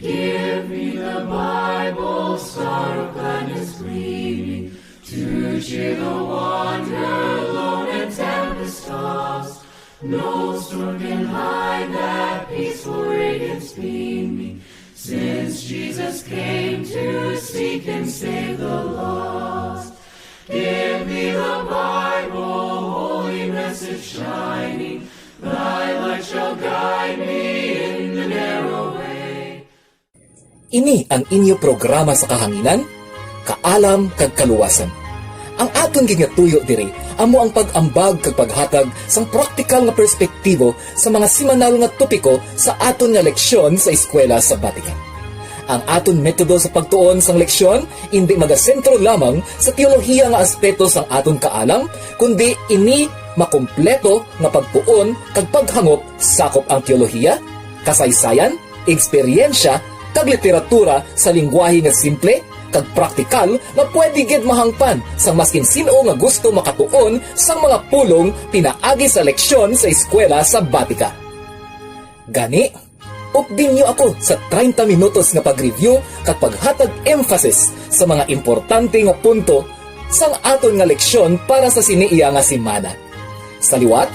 Give me the Bible, star of gladness gleaming, to cheer the wanderer, lone and tempest-tossed. No storm can hide that peaceful radiance beaming, since Jesus came to seek and save the lost. Give me the Bible, holy message shining, thy light shall guide me in the narrow way. Ini ang inyo programa sa kahanginan, kaalam kag kaluwasan. Ang aton gingatuyo diri amo ang pag-ambag kag paghatag sang praktikal nga perspektibo sa mga semanal nga topiko sa aton nga leksyon sa eskwela sabatika. Ang aton metodo sa pagtuon sang leksyon hindi magasentro lamang sa teolohiya nga aspeto sang aton kaalam, kundi ini makumpleto nga pagtuon kag paghangop sakop ang teolohiya, kasaysayan, eksperyensya kag literatura sa lingwahe nga simple kag praktikal na pwede gid mahangpan sang maskin sino nga gusto makatuon sang mga pulong pinaagi sa leksyon sa eskwela sabatika. Gani, updin niyo ako sa 30 minutos nga pag-review kag paghatag emphasis sa mga importante nga punto sang aton nga leksyon para sa siniiya nga semana. Sa liwat,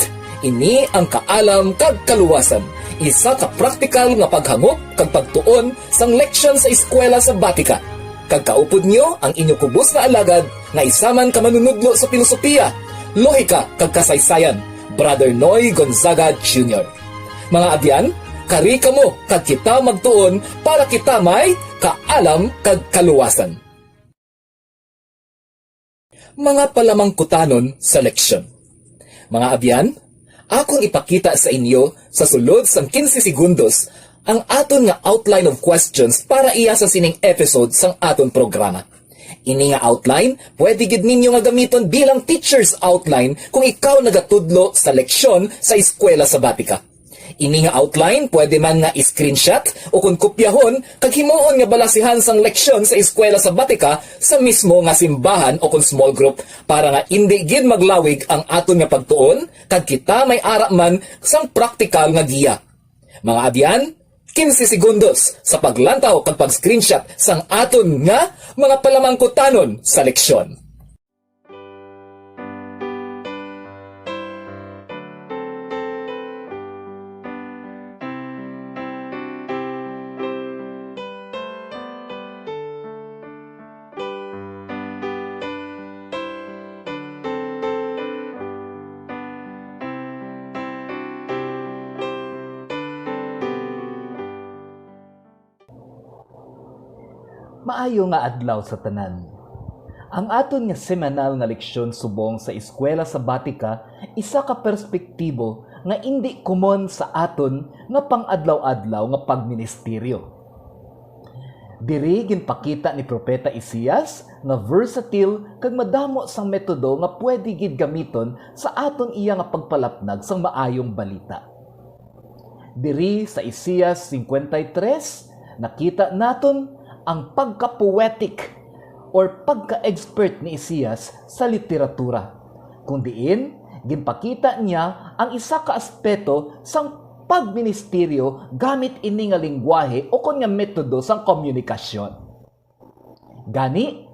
ini ang kaalam kag kaluwasan, isa ka praktikal nga paghangop kag pagtuon sang leksyon sa eskwela sabatika. Kag kaupod niyo ang inyo kubos na alagad nga isaman ka manunudlo sa filosofiya, lohika kag kasaysayan, Brother Noy Gonzaga Jr. Mga abyan, kari kamo kag kita magtuon para kita may kaalam kag kaluwasan. Mga palamangkutanon sa leksyon. Mga abyan, akong ipakita sa inyo sa sulod sang 15 segundos ang aton nga outline of questions para iya sa sining episode sang aton programa. Ini nga outline, pwede gid ninyo nga gamiton bilang teacher's outline kung ikaw nagatudlo sa leksyon sa eskwela sabatika. Ini nga outline, pwede man nga i-screenshot o kung kopyahon, kag himuon nga balasihan sang leksyon sa eskwela sabatika sa mismo nga simbahan o kung small group para nga hindi gid maglawig ang aton nga pagtuon kag kita may ara man sang praktikal nga giya. Mga abyan, 15 segundos sa paglantaw kag pag-screenshot sang aton nga mga palamangkutanon sa leksyon. Maayo nga adlaw sa tanan. Ang aton nga semanal nga leksyon subong sa eskwela sabatika isa ka perspektibo nga indi common sa aton nga pang-adlaw-adlaw nga pagministeryo. Diri ginpakita ni Propeta Isias nga versatile kag madamo sang metodo nga pwede gid gamiton sa aton iya nga pagpalapnag sang maayong balita. Diri sa Isias 53 nakita naton ang pagka-poetic or pagka-expert ni Isias sa literatura. Kung diin, ginpakita niya ang isa ka aspeto sang pagministeryo gamit ini nga lingwahe o kon nga metodo sang komunikasyon. Gani,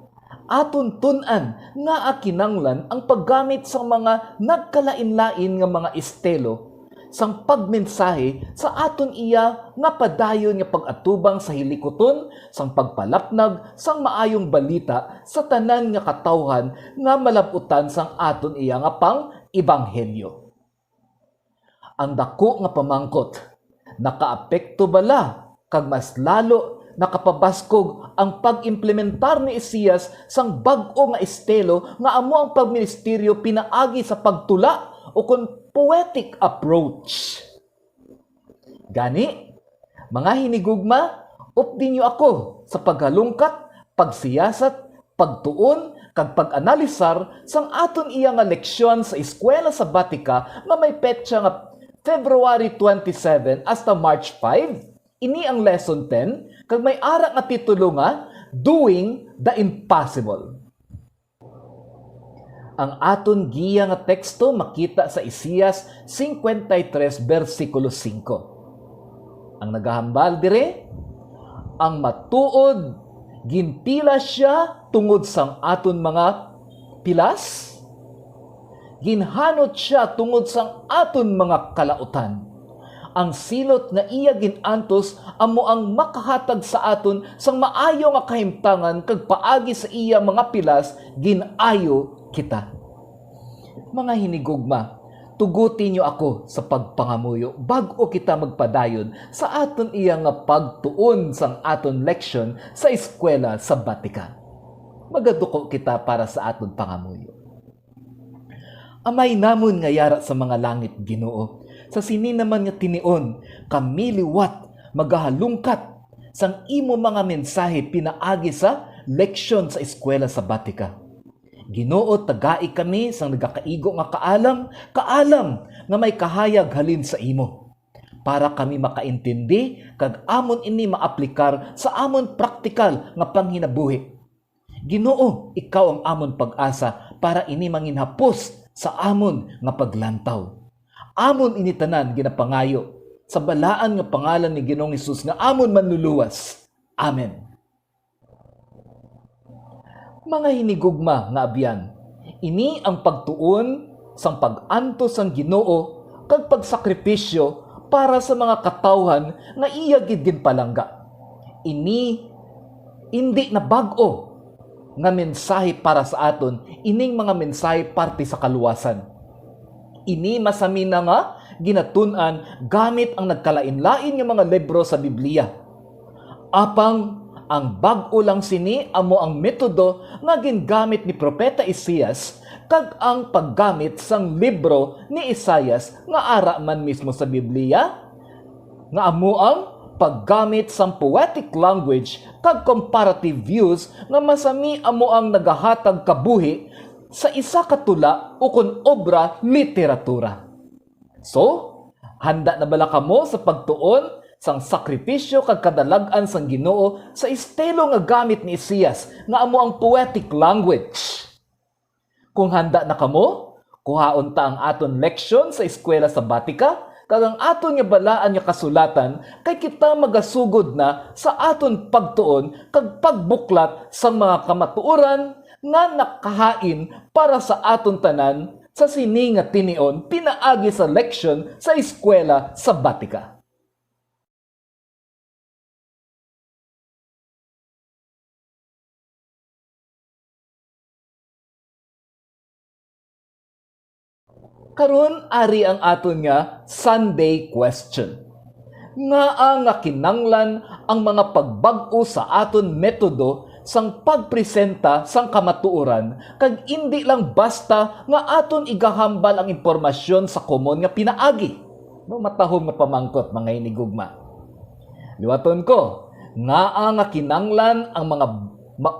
aton tun-an nga akinanglan ang paggamit sa mga nagkalain-lain nga mga estilo sang pagmensahe sa aton iya nga padayon nga pag-atubang sa hilikoton sang pagpalapnag sang maayong balita sa tanan nga katawhan nga malabutan sang aton iya nga pang-ebanghelyo. Ang dako nga pamangkot, nakaapekto bala kag mas lalo nakapabaskog ang pag-implementar ni Isias sang bag-o nga estilo nga amo ang pagministeryo pinaagi sa pagtula o kon poetic approach. Gani, mga hinigugma, updin niyo ako sa paghalungkat, pagsiyasat, pagtuon, kag pag-analisar sang aton iya nga leksyon sa eskwela sabatika nga may petsa nga February 27 hasta March 5. Ini ang lesson 10 kag may ara nga titulo nga Doing the Impossible. Ang aton giya nga teksto makita sa Isias 53 versikulo 5. Ang nagahambal dire, ang matuod gintila siya tungod sang aton mga pilas, ginhanot siya tungod sang aton mga kalautan. Ang silot nga iya ginantos amo ang makahatag sa aton sang maayo nga kahimtangan kag paagi sa iya mga pilas ginayo kita. Mga hinigugma, tuguti niyo ako sa pagpangamuyo bago kita magpadayon sa aton iya nga pagtuon sang aton leksyon sa eskwela sa Vatican. Magaduko kita para sa aton pangamuyo. Amay namon nga yara sa mga langit, Ginoo, sa sini naman nga tinion, kami liwat, magahalungkat, sang imo mga mensahe pinaagi sa leksyon sa eskwela sa Vatican. Ginoo, tagai kami sang nagakaigo nga kaalam nga may kahayag halin sa imo. Para kami makaintindi, kag amon ini maaplikar sa amon praktikal nga panghinabuhi. Ginoo, ikaw ang amon pag-asa para ini manginhapos sa amon nga paglantaw. Amon ini tanan ginapangayo sa balaan nga pangalan ni Ginoong Hesus nga amon manluluwas. Amen. Mga hinigugma nga abyan, ini ang pagtuon sang pag-antos sang Ginoo kag pagsakripisyo para sa mga katawhan nga iya gid ginpalangga. Ini indi na bag-o nga mensahe para sa aton, ining mga mensahe parte sa kaluwasan. Ini masami na nga ginatun-an gamit ang nagkalain-lain nga mga libro sa Biblia. Apang ang bag-o lang sini amo ang metodo nga gingamit ni Propeta Isaias kag ang paggamit sang libro ni Isaias nga ara man mismo sa Biblia nga amo ang paggamit sang poetic language kag comparative views nga masami amo ang nagahatag kabuhi sa isa ka tula o kun obra literatura. So, handa na bala kamo sa pagtuon sang sakripisyo kag kadalag-an sang Ginoo sa estilo nga gamit ni Isaias nga amo ang poetic language? Kung handa na kamo, kuhaon ta ang aton leksyon sa eskwela sa Vatican kag ang aton nga balaan nga kasulatan kay kita magasugod na sa aton pagtuon kag pagbuklat sa mga kamatuoran nga nakahain para sa aton tanan sa sini nga tinion pinaagi sa leksyon sa eskwela sa Vatican. Karon ari ang aton nga Sunday question. Nga kinanglan ang mga pagbag-o sa aton metodo sang pagpresenta sang kamatuoran kag indi lang basta nga aton igahambal ang impormasyon sa komon nga pinaagi. No matahom nga pamangkot mga hinigugma. Liwaton ko, nga kinanglan ang mga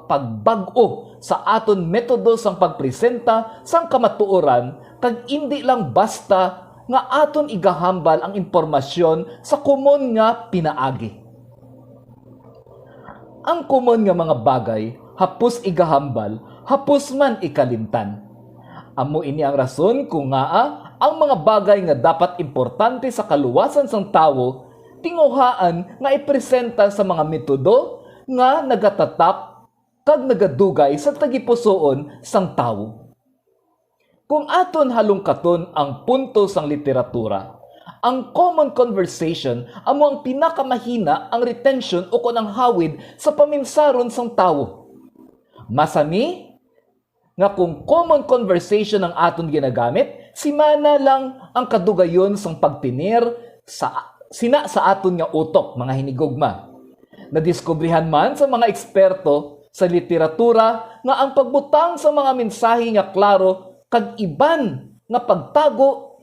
pagbag-o sa aton metodo sang pagpresenta sang kamatuoran kag indi lang basta nga aton igahambal ang impormasyon sa komon nga pinaagi. Ang komon nga mga bagay, hapos igahambal, hapos man ikalimtan. Amo ini ang rason kung ang mga bagay nga dapat importante sa kaluwasan sang tawo, tinguhaan nga ipresenta sa mga metodo nga nagatatak kag nagadugay sa tagipusoon sang tawo. Kung aton halungkaton ang punto sang literatura, ang common conversation amo ang pinakamahina ang retention o kon ang hawid sa paminsaron sang tawo. Masami nga kung common conversation ang aton ginagamit, simana lang ang kadugayon sang pagtinir sa aton nga utok, mga hinigugma. Nadiskubrihan man sa mga eksperto sa literatura nga ang pagbutang sa mga mensahe nga klaro kag iban nga pagtago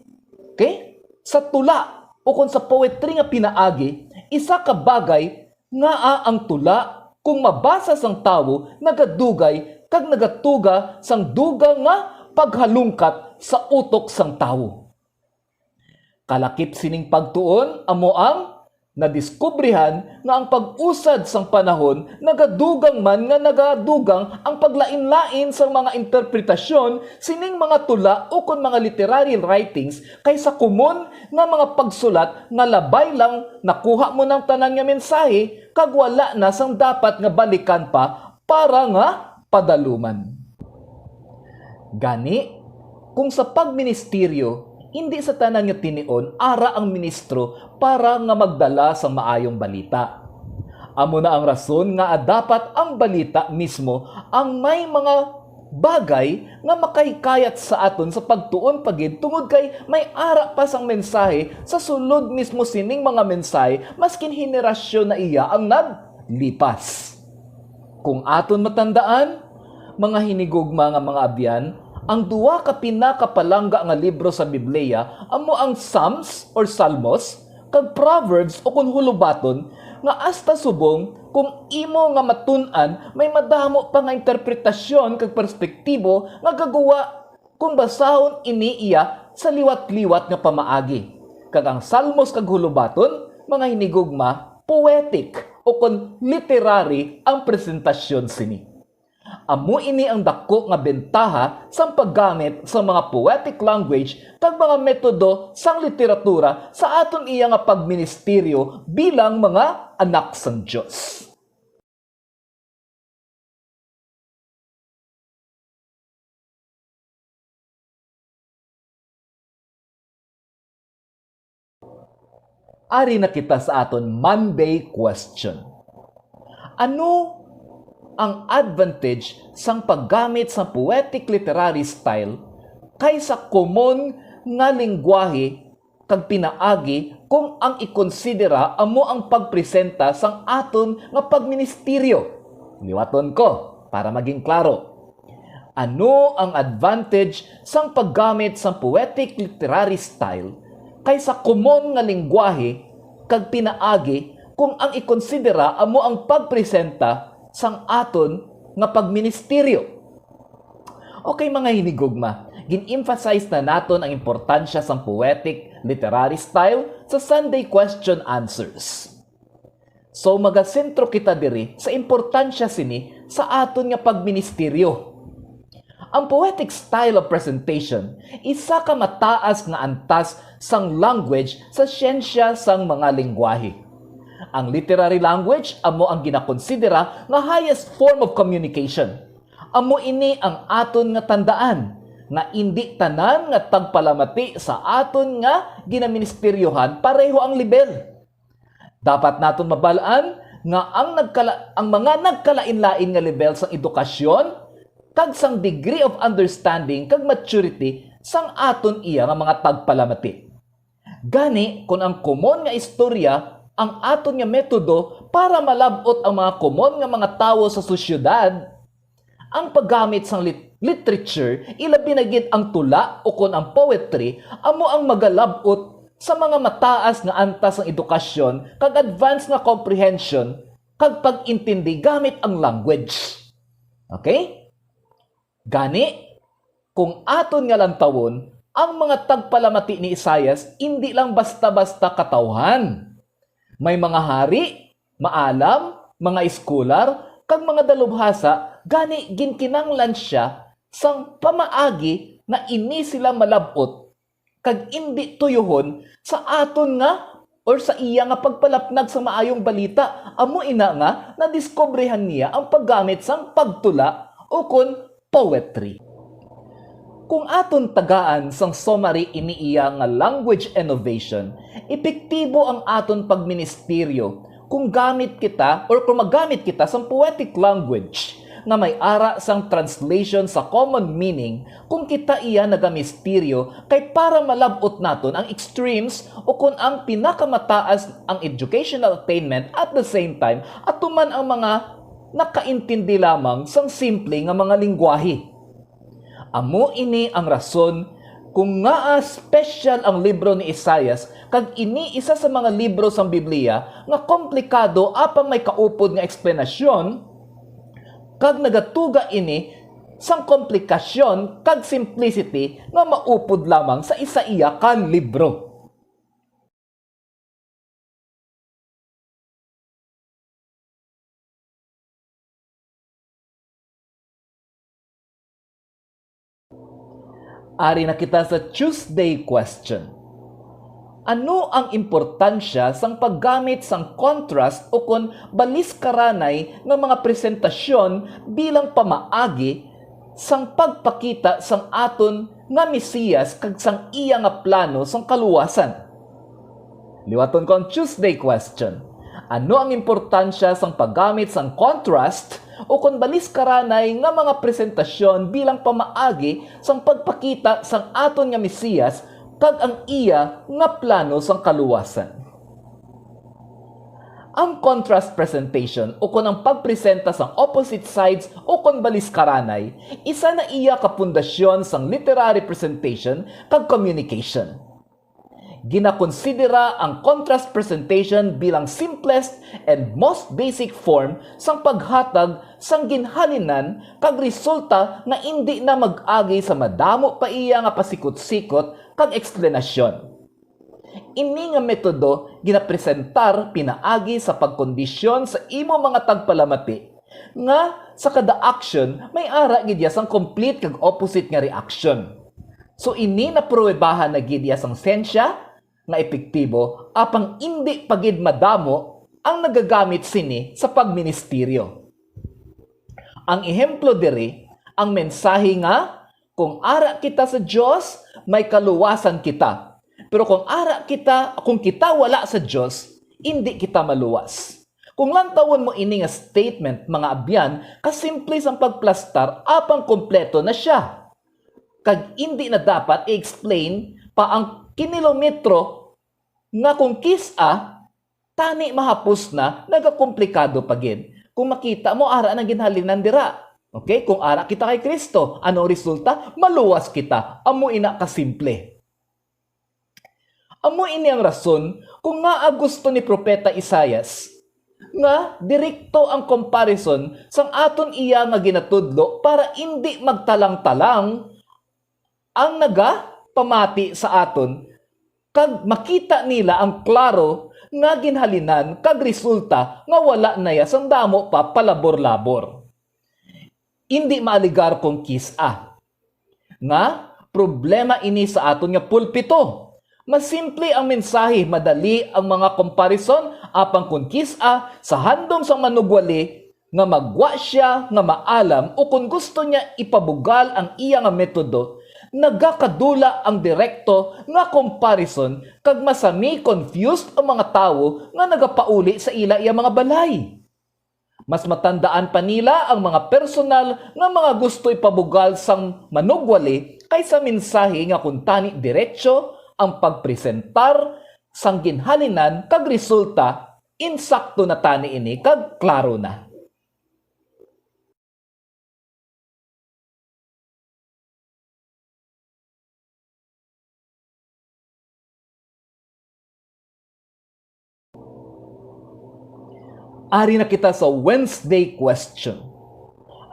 sa tula o kung sa poetry nga pinaagi, isa ka bagay nga ang tula kung mabasa sang tawo nagadugay kag nagatuga sang duga nga paghalungkat sa utok sang tawo. Kalakip sining pagtuon amo ang Nadiskubrihan nga ang pag-usad sang panahon nagadugang man nga nagadugang ang paglain-lain sang mga interpretasyon sining mga tula o kon mga literary writings kaysa kumon nga mga pagsulat nga labay lang nakuha mo ng tanan nga mensahe kag wala na sang dapat nga balikan pa para nga padaluman. Gani, kung sa pagministeryo hindi sa tanan nga tinion ara ang ministro para nga magdala sa maayong balita. Amo na ang rason nga dapat ang balita mismo ang may mga bagay nga makahikayat sa aton sa pagtuon pagid tungod kay may ara pa sang mensahe sa sulod mismo sining mga mensahe maskin henerasyon na iya ang naglipas. Kung aton matandaan, mga hinigugma nga mga abyan, ang duwa ka pinakapalangga nga libro sa Biblia amo ang Psalms or Salmos kag Proverbs o kun hulubaton nga hasta subong kung imo nga matun-an may madamo pa nga interpretasyon kag perspektibo nga gagawa kung basahon ini iya sa liwat-liwat nga pamaagi. Kag ang Salmos kag hulubaton mga hinigugma poetic o kun literary ang presentasyon sini. Amo ini ang dako nga bentaha sa paggamit sa mga poetic language kag mga metodo sang literatura sa aton iya nga pagministeryo bilang mga anak sang Dios. Ari na kita sa aton Monday question. Ano ang advantage sang paggamit sa poetic literary style kaysa common nga lingwahe kag pinaagi kung ang ikonsidera amo ang pagpresenta sang aton nga pagministeryo? Liwaton ko para maging klaro. Ano ang advantage sang paggamit sa poetic literary style kaysa common nga lingwahe kag pinaagi kung ang ikonsidera amo ang pagpresenta sang aton nga pagministeryo? Okay mga hinigugma, gin-emphasize na naton ang importansya sang poetic literary style sa Sunday question answers. So magasentro kita diri sa importansya sini sa aton nga pagministeryo. Ang poetic style of presentation isa ka mataas nga antas sang language sa siyensya sang mga lingwahe. Ang literary language amo ang ginakonsidera nga highest form of communication. Amo ini ang aton nga tandaan nga indi tanan nga tagpalamati sa aton nga ginaministeryohan pareho ang level. Dapat naton mabalaan nga ang mga nagkalain-lain nga level sang edukasyon kag sang degree of understanding kag maturity sang aton iya nga mga tagpalamati. Gani kun ang common nga istorya ang aton nga metodo para malabot ang mga common nga mga tawo sa sosyedad, ang paggamit sang literature, ilabi na gid ang tula o kon ang poetry, amo ang magalabot sa mga mataas nga antas ng edukasyon kag advanced nga comprehension kag pag-intindi gamit ang language. Okay? Gani, kung aton nga lantawon, ang mga tagpalamati ni Isaias hindi lang basta-basta katawhan. May mga hari, maalam, mga iskolar, kag mga dalubhasa, gani ginkinanglan siya sang pamaagi na ini sila malabot kag indi tuyuhon sa aton nga or sa iya nga pagpalapnag sa maayong balita. Amo ina nga nadiskobrehan niya ang paggamit sang pagtula o kon poetry. Kung aton tagaan sang summary iniiya nga language innovation, epektibo ang aton pagministeryo kung gamit kita or kung magamit kita sang poetic language nga may ara sang translation sa common meaning kung kita iya nagamisteryo kay para malabot naton ang extremes o kung ang pinakamataas ang educational attainment at the same time at tuman ang mga nakaintindi lamang sang simple nga mga lingwahe. Amo ini ang rason kung nga special ang libro ni Isaias kag ini isa sa mga libro sa Biblia nga komplikado apang may kaupod nga eksplanasyon kag nagatuga ini sang komplikasyon kag simplicity nga maupod lamang sa isa iya ka libro. Ari na kita sa Tuesday question. Ano ang importansya sang paggamit sang contrast o kon balis karanay ng mga presentasyon bilang pamaagi sang pagpakita sang aton nga Mesiyas kag sang iya nga plano sang kaluwasan? Liwaton ko ang Tuesday question. Ano ang importansya sang paggamit sang contrast o kon balis karanay nga mga presentasyon bilang pamaagi sang pagpakita sang aton nga Mesiyas kag ang iya nga plano sang kaluwasan? Ang contrast presentation o kon ang pagpresenta sang opposite sides o kon balis karanay, isa na iya kapundasyon sang literary presentation kag communication. Ginakonsidera ang contrast presentation bilang simplest and most basic form sang paghatag sang ginhalinan kag resulta na indi na mag-agi sa madamo pa iya nga pasikot-sikot kag eksplanasyon. Ini nga metodo ginapresentar pinaagi sa pagkondisyon sa imo mga tagpalamati nga sa kada action may ara gid sang complete kag opposite nga reaction. So ini na pruwebahan na gid sang sensya nga epektibo apang indi pagid madamo ang nagagamit sini sa pagministeryo. Ang ehemplo diri ang mensahe nga kung ara kita sa Dios, may kaluwasan kita. Pero kung kita wala sa Diyos, hindi kita maluwas. Kung lantawon mo ini nga statement, mga abyan, kasimple ang pagplastar, apang kompleto na siya. Kag hindi na dapat i-explain pa ang kilometro nga kung kisa, tani mahapos na, nagakomplikado pagin. Kung makita mo, ara na ginhalinan dira. Okay? Kung ara kita kay Kristo, anong resulta? Maluwas kita. Amo ina kasimple. Amo ini ang rason kung nga gusto ni Propeta Isaias nga direkto ang comparison sang aton iya nga ginatudlo para hindi magtalang-talang ang pamati sa aton kag makita nila ang klaro nga ginhalinan kag resulta nga wala na ya sang damo pa palabor-labor. Hindi maaligar kung kisa. Nga, problema ini sa aton nga pulpito. Mas simple ang mensahe, madali ang mga comparison, apang kung kisa, sa handom sa manugwali, nga magwa siya, nga maalam, o kung gusto niya ipabugal ang iya nga metodo, nagakadula ang direkto nga comparison, kag masami confused ang mga tao nga nagapauli sa ila iya mga balay. Mas matandaan pa nila ang mga personal nga mga gusto ipabugal sang manugwali kaysa mensahe nga kung tani diretso ang pagpresentar sang ginhalinan kag resulta insakto na tani ini kag klaro na. Ari na kita sa Wednesday question.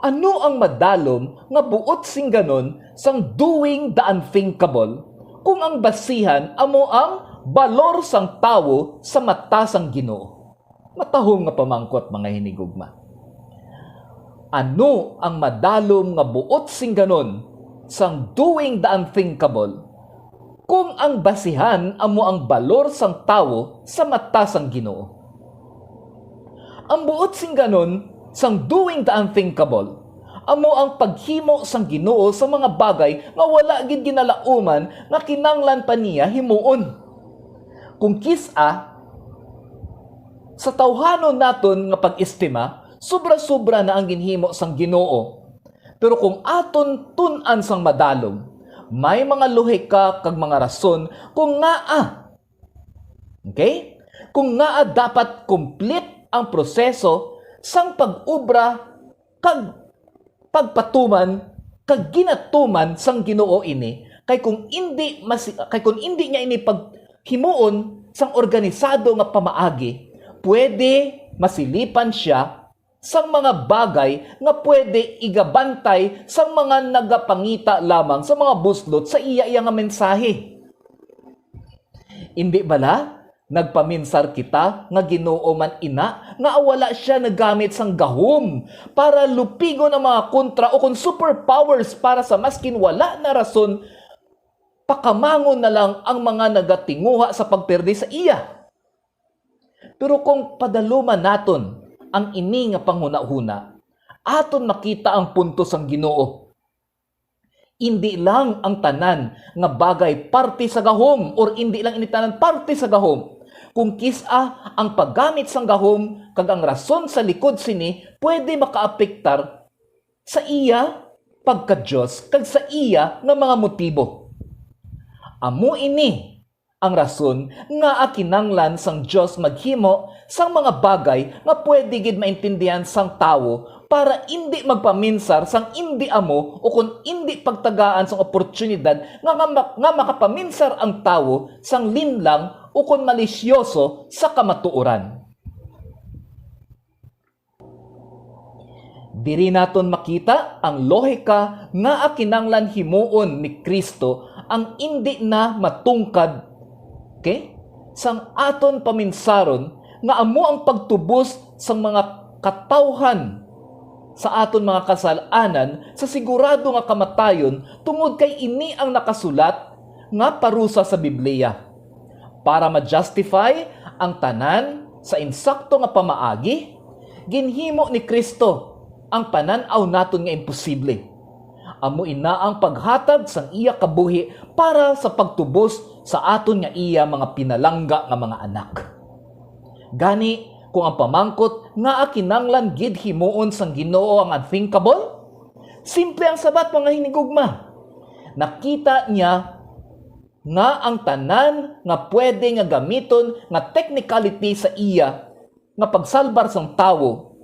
Ano ang madalom nga buot sing ganon sang doing the unthinkable kung ang basihan amo ang balor sang tawo sa mata sang Ginoo? Matahong nga pamangkot mga hinigugma. Ano ang madalom nga buot sing ganon sang doing the unthinkable kung ang basihan amo ang balor sang tawo sa mata sang Ginoo? Ang buot sing ganon, sang doing the unthinkable, amo ang paghimo sang Ginoo sa mga bagay nga wala gid ginalauman nga kinanglan pa niya himuon. Kung kisa, sa tawhanon naton nga pag-estima, sobra-sobra na ang ginhimo sang Ginoo. Pero kung aton tun-an sang madalom, may mga lohika kag mga rason kung ngaa. Okay? Kung ngaa dapat complete ang proseso sang pag-ubra kag pagpatuman kag ginatuman sang Ginoo ini kay kung hindi niya ini paghimuon sang organisado nga pamaagi, pwede masilipan siya sang mga bagay nga pwede igabantay sang mga nagapangita lamang sa mga buslot sa iya nga mensahe. Hindi bala? Nagpaminsar kita nga Ginoo man ina nga wala siya nagamit sang gahom para lupigon ang mga kontra o kung superpowers para sa maskin wala na rason pakamangon na lang ang mga nagatinguha sa pagperdi sa iya. Pero kung padaluman naton ang ini nga panghuna-huna, aton makita ang puntos sang Ginoo. Hindi lang ang tanan nga bagay parte sa gahom or hindi lang ini tanan parte sa gahom. Kung kisa ang paggamit sang gahom kag ang rason sa likod sini pwede makaapektar sa iya pagka-Diyos kag sa iya nga mga motibo. Amo ini ang rason nga kinanglan sang Diyos maghimo sang mga bagay nga pwede gid maintindihan sang tawo para hindi magpaminsar sang hindi amo o kung hindi pagtagaan sang oportunidad nga makapaminsar ang tawo sang linlang o kung malisyoso sa kamatuoran. Diri naton makita ang lohika nga kinanglan himuon ni Kristo ang hindi na matungkad sang aton paminsaron nga amo ang pagtubos sang mga katawhan sa aton mga kasalanan sa sigurado nga kamatayon tungod kay ini ang nakasulat nga parusa sa Biblia. Para ma-justify ang tanan sa insakto nga pamaagi, ginhimo ni Kristo ang pananaw naton nga imposible. Amo ina ang paghatag sang iya kabuhi para sa pagtubos sa aton nga iya mga pinalangga nga mga anak. Gani, kung ang pamangkot nga kinanglan gid himuon sang Ginoo ang unthinkable, simple ang sabat mga hinigugma. Nakita niya nga ang tanan nga pwede nga gamiton nga technicality sa iya nga pagsalbar sang tawo.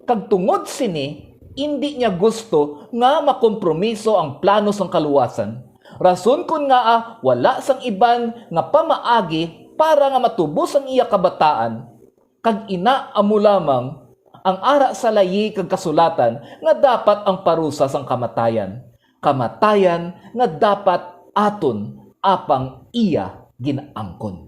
Kag tungod sini, hindi niya gusto nga makompromiso ang plano sang kaluwasan. Rason kun nga wala sang iban nga pamaagi para nga matubos ang iya kabataan, kag ina amo lamang ang ara sa layi kag kasulatan nga dapat ang parusa sang kamatayan. Kamatayan nga dapat aton apang iya ginaangkon.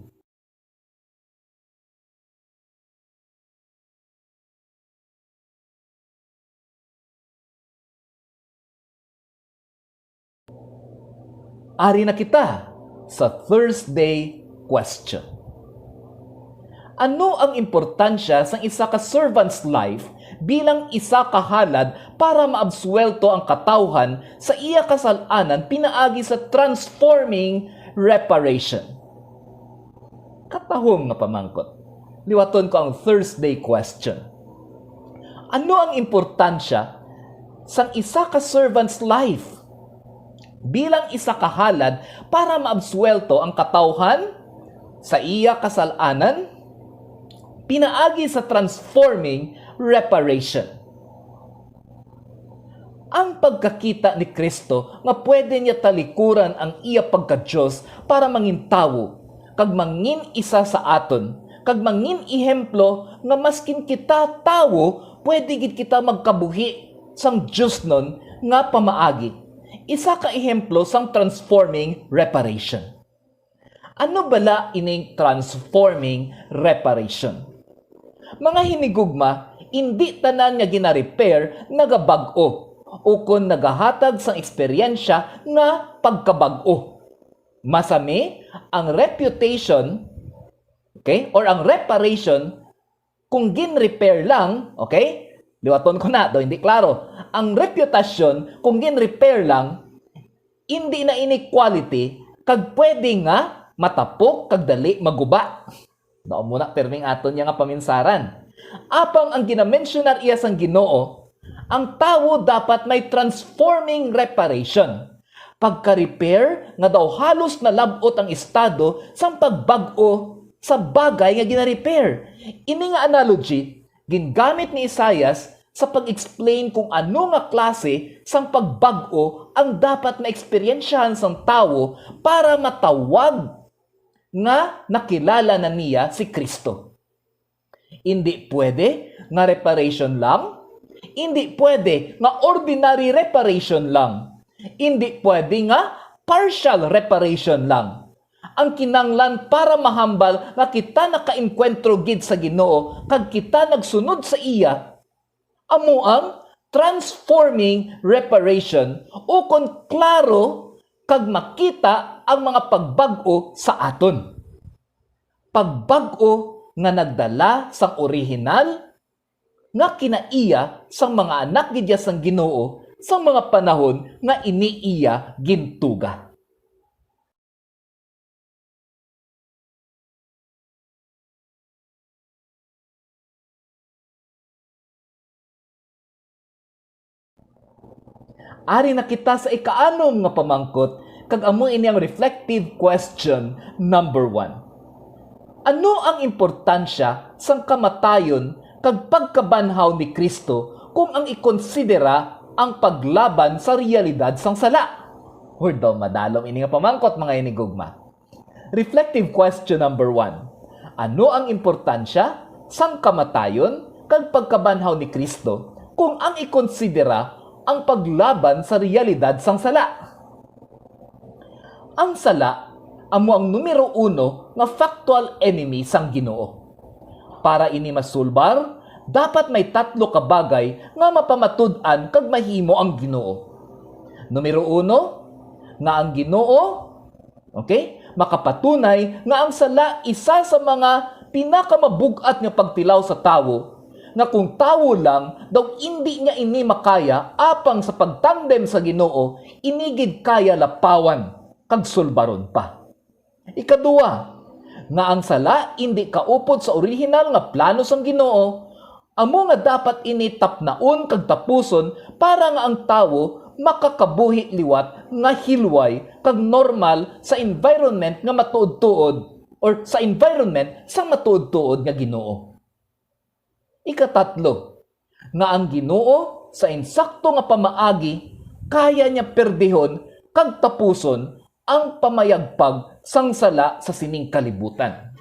Ari na kita sa Thursday question. Ano ang importansya sa isa ka servant's life bilang isa ka halad para maabsuelto ang katawhan sa iya kasalanan pinaagi sa transforming reparation? Katahom nga pamangkot. Liwaton ko ang Thursday question. Ano ang importansya sa isa ka servant's life bilang isa ka halad para maabsuelto ang katawhan sa iya kasalanan pinaagi sa transforming reparation? Ang pagkakita ni Kristo nga pwede niya talikuran ang iya pagka-Diyos para mangin tawo, kag mangin isa sa aton, kag mangin ihemplo nga maskin kita tawo, pwede gid kita magkabuhi sang Diyos nun nga pamaagi. Isa ka ehemplo sang transforming reparation. Ano bala ining transforming reparation? Mga hinigugma, hindi tanan nga gina-repair nagabag-o o kung nagahatag sang eksperyensya nga pagkabag-o. Masami ang reputation, or ang reparation kung gin-repair lang, liwaton ko na, do hindi klaro. Ang reputasyon, kung gin-repair lang, hindi na inequality, kag pwede nga matapok, kag dali maguba. Doon muna, terming aton niya nga paminsaran. Apang ang ginamensionar iya sang Ginoo, ang tawo dapat may transforming reparation. Pagka-repair, nga daw halos nalabot ang estado sang pagbag-o sa bagay nga gina-repair. Ini nga analogy, gingamit ni Isaias sa pag-explain kung ano nga klase sang pagbag-o ang dapat na eksperyensyahan sang tawo para matawag nga nakilala na niya si Kristo. Hindi pwede nga reparation lang, hindi pwede nga ordinary reparation lang, hindi pwede nga partial reparation lang. Ang kinanglan para mahambal nga kita naka-enkwentro gid sa Ginoo kag kita nagsunod sa iya, amo ang transforming reparation o kon klaro kag makita ang mga pagbag-o sa aton. Pagbag-o nga nagdala sang orihinal nga kinaiya sang mga anak gidya sang Ginoo sang mga panahon nga iniiya gintuga. Ari na kita sa ikaanom nga pamangkot kag amo ini ang reflective question number 1. Ano ang importansya sang kamatayon kag pagkabanhaw ni Kristo kung ang ikonsidera ang paglaban sa realidad sang sala? Or daw madalom ini nga pamangkot mga inigugma. Reflective question number 1. Ano ang importansya sang kamatayon kag pagkabanhaw ni Kristo kung ang ikonsidera ang paglaban sa realidad sang sala? Ang sala amo ang numero 1 nga factual enemy sang Ginoo. Para ini masulbar, dapat may 3 ka bagay nga mapamatud-an kag mahimo ang Ginoo. Numero 1, nga ang Ginoo, makapatunay nga ang sala isa sa mga pinakamabug-at nga pagtilaw sa tawo, nga kung tawo lang daw hindi niya ini makaya apang sa pagtandem sa Ginoo inigid kaya lapawan kag sulbaron pa. Ikaduwa, nga ang sala hindi kaupod sa orihinal nga plano sang Ginoo, amo nga dapat ini tapnaon kag tapuson para nga ang tawo makakabuhi liwat nga hilway kag normal sa environment nga matuod-tuod or sa environment sa matuod-tuod nga Ginoo. Ikatatlo, nga ang Ginoo sa insakto nga pamaagi kaya niya perdihon kag tapuson ang pamayagpag sang sala sa sining kalibutan.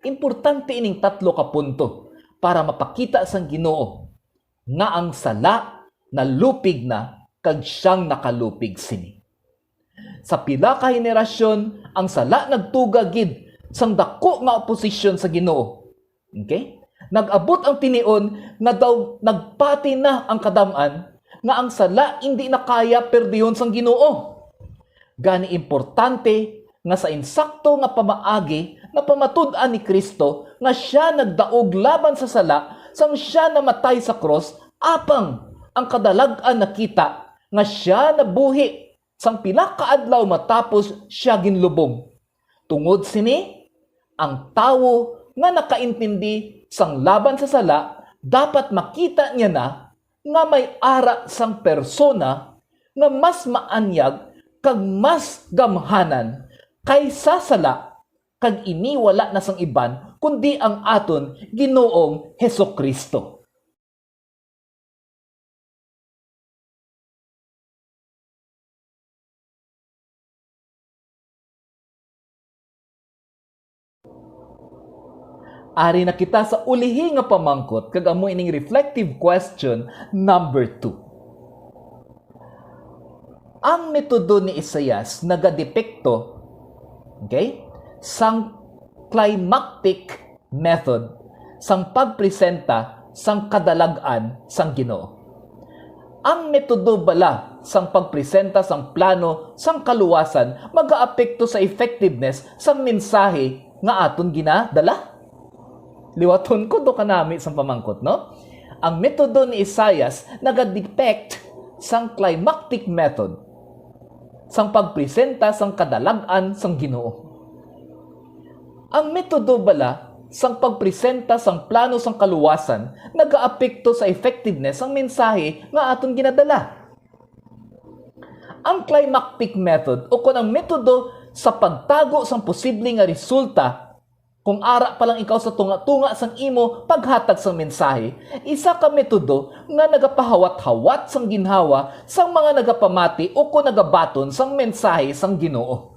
Importante ining 3 ka punto para mapakita sang Ginoo nga ang sala nalupig na kag siyang nakalupig sini. Sa pila ka henerasyon ang sala nagtuga gid sang dako nga oposisyon sa Ginoo. Nag-abot ang tinion nga daw nagpati na ang kadam-an nga ang sala hindi na kaya perdihon sang Ginoo. Gani importante nga sa insakto nga pamaagi na pamatud-an ni Kristo nga siya nagdaog laban sa sala sang siya namatay sa cross apang ang kadalag-an nakita nga siya nabuhi sang pila ka adlaw matapos siya ginlubong. Tungod sini, ang tawo nga nakaintindi sang laban sa sala, dapat makita niya na nga may ara sang persona nga mas maanyag kag mas gamhanan kaysa sala kag iniwala na sang iban kundi ang aton Ginoong Hesukristo. Ari na kita sa ulihi nga pamangkot kag amo ining reflective question number 2. Ang metodo ni Isaias nagadepekto sang climactic method sang pagpresenta sang kadalag-an sang Ginoo. Ang metodo bala sang pagpresenta sang plano sang kaluwasan magaapekto sa effectiveness sang mensahe nga aton ginadala? Liwaton ko do kanami sang pamangkot, no? Ang metodo ni Isaias nagadepict sang climactic method sang pagpresenta sang kadalag-an sang Ginoo. Ang metodo bala sang pagpresenta sang plano sang kaluwasan nagaapekto sa effectiveness sang mensahe nga aton ginadala. Ang climactic method o kun ang metodo sa pagtago sang posibleng nga resulta kung ara pa lang ikaw sa tunga-tunga sang imo paghatag sang mensahe, isa ka metodo nga nagapahawat-hawat sang ginhawa sang mga nagapamati o kung nagabaton sang mensahe sang Ginoo.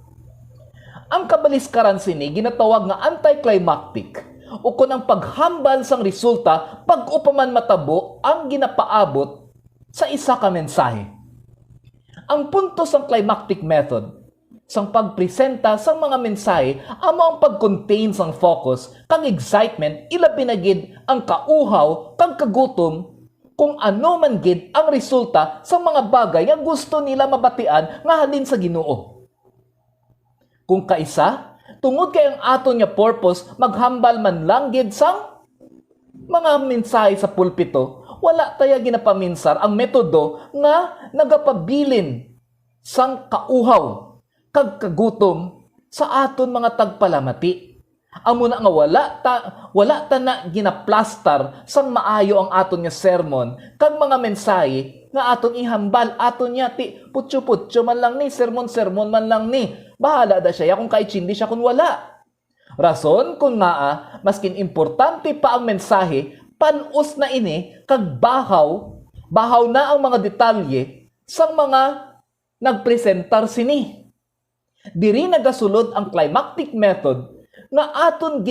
Ang kabaliskaran sini ginatawag nga anticlimactic o kung ang paghambal sang resulta pag upaman matabo ang ginapaabot sa isa ka mensahe. Ang punto sang climactic method sang pagpresenta sang mga mensahe amo ang pag-contain sang focus kang excitement ilabi na gid ang kauhaw kang kagutom kung ano man gid ang resulta sa mga bagay nga gusto nila mabatian nga halin sa Ginoo. Kung kaisa, tungod kay ang aton nga purpose maghambal man lang gid sang mga mensahe sa pulpito, wala taya ginapaminsar ang metodo nga nagapabilin sang kauhaw kag kagutom sa aton mga tagpalamati. Amo na nga wala ta na ginaplastar sang maayo ang aton nga sermon kag mga mensahe nga aton ihambal aton nya ti putyo-putyo man lang ni sermon man lang ni. Bahala da siya kung kay chindi siya kun wala. Rason kung naa maskin importante pa ang mensahe, panus na ini kag bahaw na ang mga detalye sang mga nagpresentar sini. Diri nagasulod ang climactic method nga aton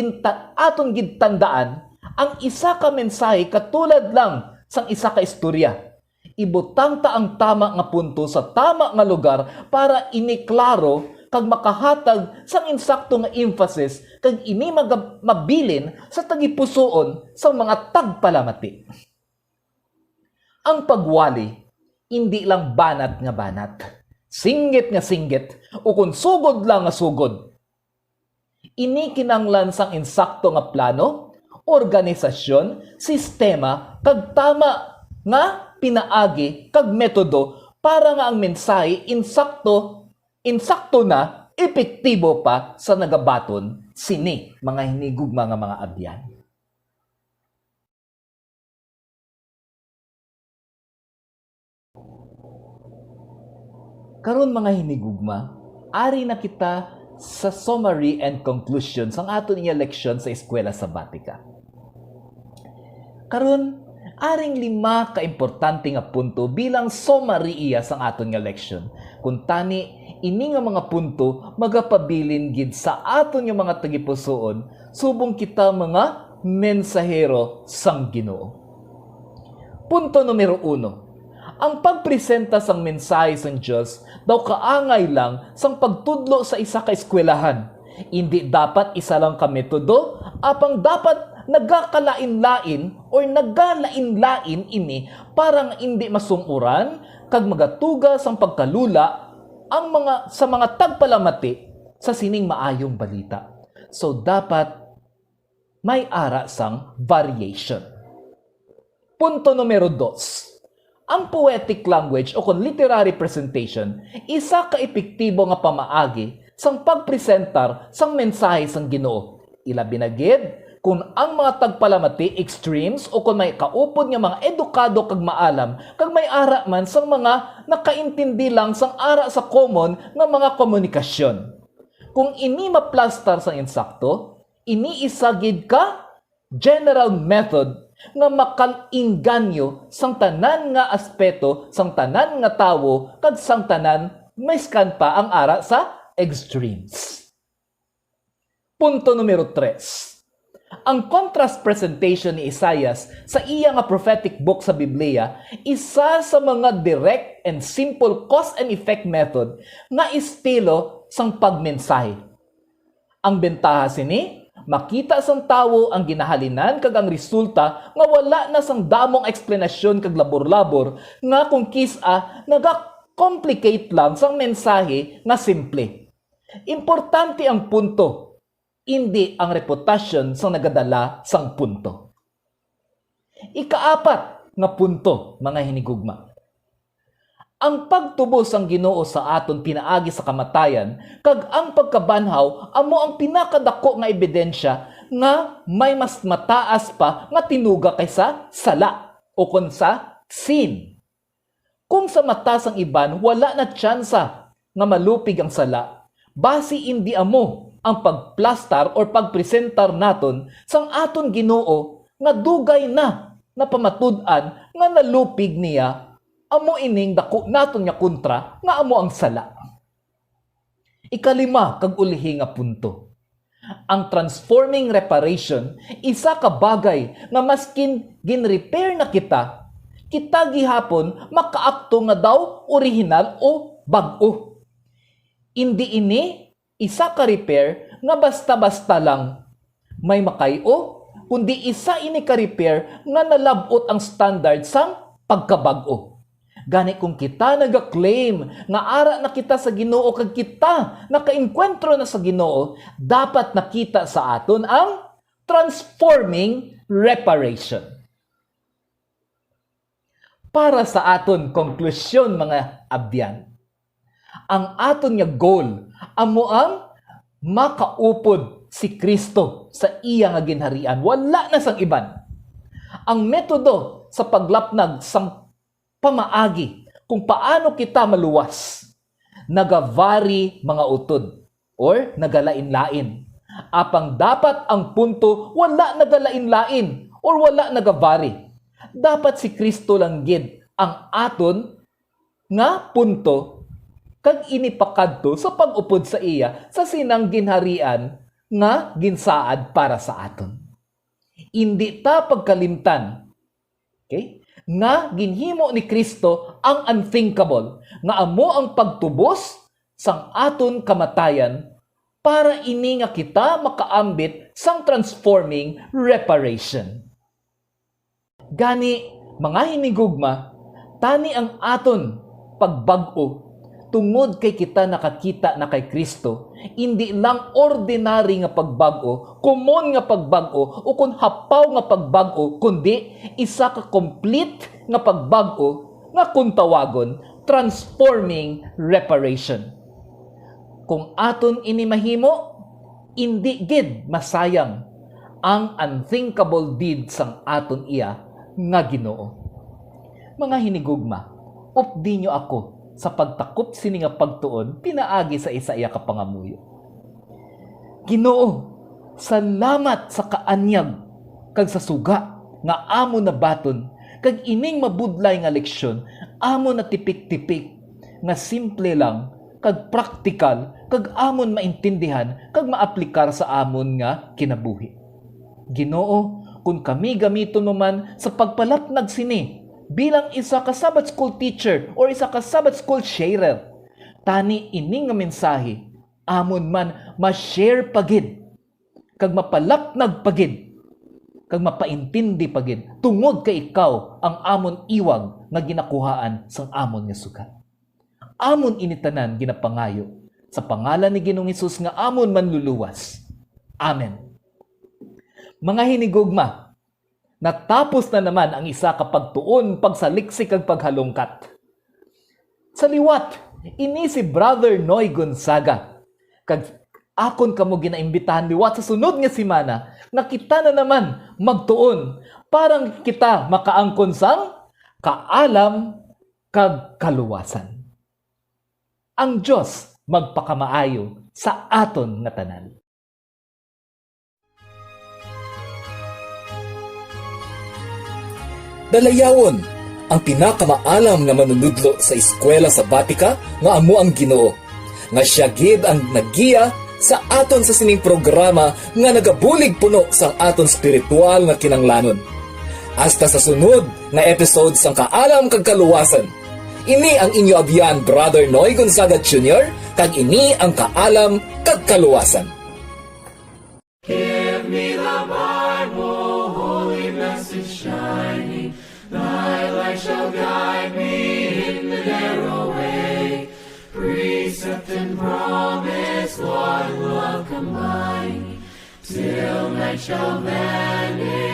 gid tandaan ang isa ka mensahe katulad lang sang isa ka istorya. Ibutang ta ang tama nga punto sa tama nga lugar para iniklaro kag makahatag sang insakto nga emphasis kag ini mabilin sa tagipusoon sa mga tagpalamati. Ang pagwali hindi lang banat nga banat, singgit nga singgit o kung sugod lang nga sugod. Ini kinanglan sang insakto nga plano, organisasyon, sistema kag tama nga pinaagi kag metodo para nga ang mensahe insakto na epektibo pa sa nagabaton sini mga hinigugma nga mga abyan. Karon mga hinigugma, ari na kita sa summary and conclusion sang aton nga leksyon sa eskwela sabatika. Karon, aring 5 ka-importante nga punto bilang summary iya sang aton nga leksyon. Kung tani, ini nga mga punto magapabilin gid sa aton nga mga tagipusoon, subong kita mga mensahero sang Ginoo. Punto numero 1. Ang pagpresenta sang mensahe sang Dios daw kaangay lang sang pagtudlo sa isa ka eskwelahan. Hindi dapat isa lang ka metodo, apang dapat nagakalain-lain or nagalain-lain ini parang hindi masumuran kag magatuga sang pagkalula ang sa mga tagpalamati sa sining maayong balita. So dapat may ara sang variation. Punto numero 2. Ang poetic language o kung literary presentation, isa ka epektibo nga pamaagi sang pagpresentar sang mensahe sang Ginoo. Ilabi na gid kung ang mga tagpalamati extremes o kung may kaupod nga mga edukado kag maalam kag may ara man sang mga nakaintindi lang sang ara sa common nga mga komunikasyon. Kung ini maplastar sang insakto, ini isa gid ka general method nga makalinganyo sang tanan nga aspeto sang tanan nga tawo kag sang tanan miskan pa ang ara sa extremes. Punto numero 3. Ang contrast presentation ni Isaias sa iya nga prophetic book sa Biblia, isa sa mga direct and simple cause and effect method nga estilo sang pagmensahe. Ang bentaha sini, makita sang tawo ang ginahalinan kag ang resulta nga wala na sang damong eksplanasyon kag labor-labor nga kung kisa naga-complicate lang sang mensahe nga simple. Importante ang punto, hindi ang reputasyon sang nagadala sang punto. Ika-4 nga punto, mga hinigugma. Ang pagtubos sang Ginoo sa aton pinaagi sa kamatayan kag ang pagkabanhaw amo ang pinakadako nga ebidensya nga may mas mataas pa nga tinuga kaysa sala o kon sa sin. Kung sa mata sang iban wala na tsansa nga malupig ang sala, base indi amo ang pagplastar or pagpresentar naton sang aton Ginoo nga dugay na napamatud-an nga nalupig niya. Amo ining dako naton nga kontra nga amo ang sala. Ika-5 kag ulihi nga punto. Ang transforming reparation isa ka bagay nga maskin gin-repair na kita gihapon makaakto nga daw original o bag-o. Indi ini isa ka repair nga basta-basta lang may makayo, kundi isa ini ka-repair nga nalabot ang standard sang pagkabag-o. Gani kung kita nag-claim nga ara na kita sa Ginoo kag kita nakaengkwentro na sa Ginoo, dapat nakita sa aton ang transforming reparation. Para sa aton konklusyon mga abyan, ang aton nga goal amo ang makaupod si Kristo sa iya nga ginharian. Wala na sang iban. Ang metodo sa paglapnag sang pamaagi kung paano kita maluwas, nagavari mga utod or nagalain-lain. Apang dapat ang punto wala nagalain-lain or wala nagavari. Dapat si Kristo lang gid ang aton nga punto kag inipakadto sa pag-upod sa iya sa sinang ginharian nga ginsaad para sa aton. Hindi ta pagkalimtan, okay, nga ginhimo ni Kristo ang unthinkable, nga amo ang pagtubos sang aton kamatayan para ini nga kita makaambit sang transforming reparation. Gani, mga hinigugma, tani ang aton pagbag-o tungod kay kita nakakita na kay Kristo, hindi lang ordinary nga pagbag-o, common nga pagbag-o, o kung hapaw nga pagbag-o, kundi isa ka complete nga pagbag-o nga kung tawagon, transforming reparation. Kung aton ini mahimo, hindi gid masayang ang unthinkable deed sang aton iya nga Ginoo. Mga hinigugma, updi nyo ako sa pagtakop sini nga pagtuon pinaagi sa isa iya ka pangamuyo. Ginoo, salamat sa kaanyag kag sa suga nga amo na baton kag ining mabudlay nga leksyon amo na tipik-tipik nga simple lang kag praktikal kag amon maintindihan kag maaplikar sa amon nga kinabuhi. Ginoo, kung kami gamiton mo man sa pagpalapnag sini bilang isa ka Sabbath school teacher or isa ka Sabbath school sharer, tani ining nga mensahe amon man ma-share pagid kag mapalapnag pagid kag mapaintindi pagid tungod kay ikaw ang amon iwag nga ginakuhaan sang amon nga sugat. Amon initanan ginapangayo sa pangalan ni Ginoong Hesus nga amon manluluwas. Amen. Mga hinigugma, natapos na naman ang isa ka pagtuon, pagsaliksik ag paghalungkat. Sa liwat, ini si Brother Noy Gonzaga. Kag akon kamo ginaimbitahan liwat sa sunod nga semana, na kita na naman magtuon parang kita makaangkon sang kaalam kag kaluwasan. Ang Diyos magpakamaayo sa aton nga tanan. Dalayawon ang pinakamaalam nga manunudlo sa eskwela sabatika nga amo ang Ginoo, nga siya gid ang nagiya sa aton sa sining programa nga nagabulig puno sa aton spiritual nga kinanglanon. Hasta sa sunod na episode sang Kaalam kag Kaluwasan. Ini ang inyo abyan Brother Noy Gonzaga Jr. kag ini ang Kaalam kag Kaluwasan. Give me the Bible, holy message shining. Thy light shall guide me in the narrow way. Precept and promise, Lord, love combine, till night shall vanish.